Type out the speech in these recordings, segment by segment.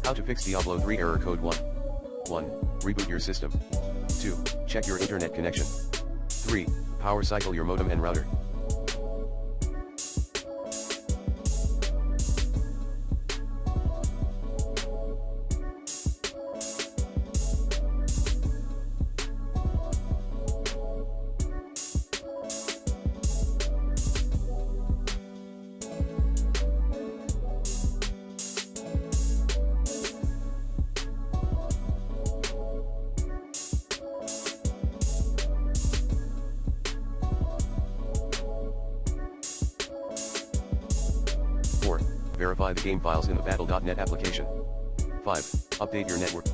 How to fix Diablo 3 error code 1. 1. Reboot your system. 2. Check your internet connection. 3. Power cycle your modem and router. Verify the game files in the battle.net application. 5. Update your network.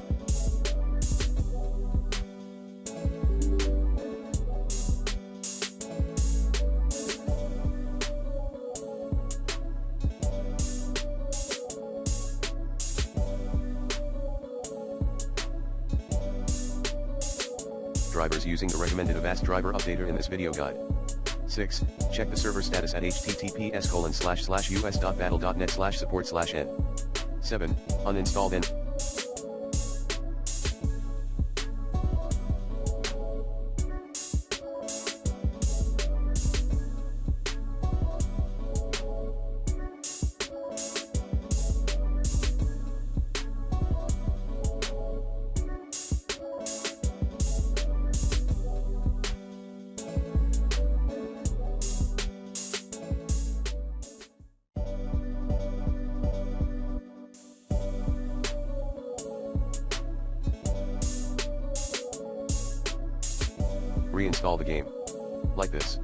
Drivers using the recommended Avast driver updater in this video guide. 6. Check the server status at https://us.battle.net/support/n. 7. Uninstall then. Reinstall the game. Like this.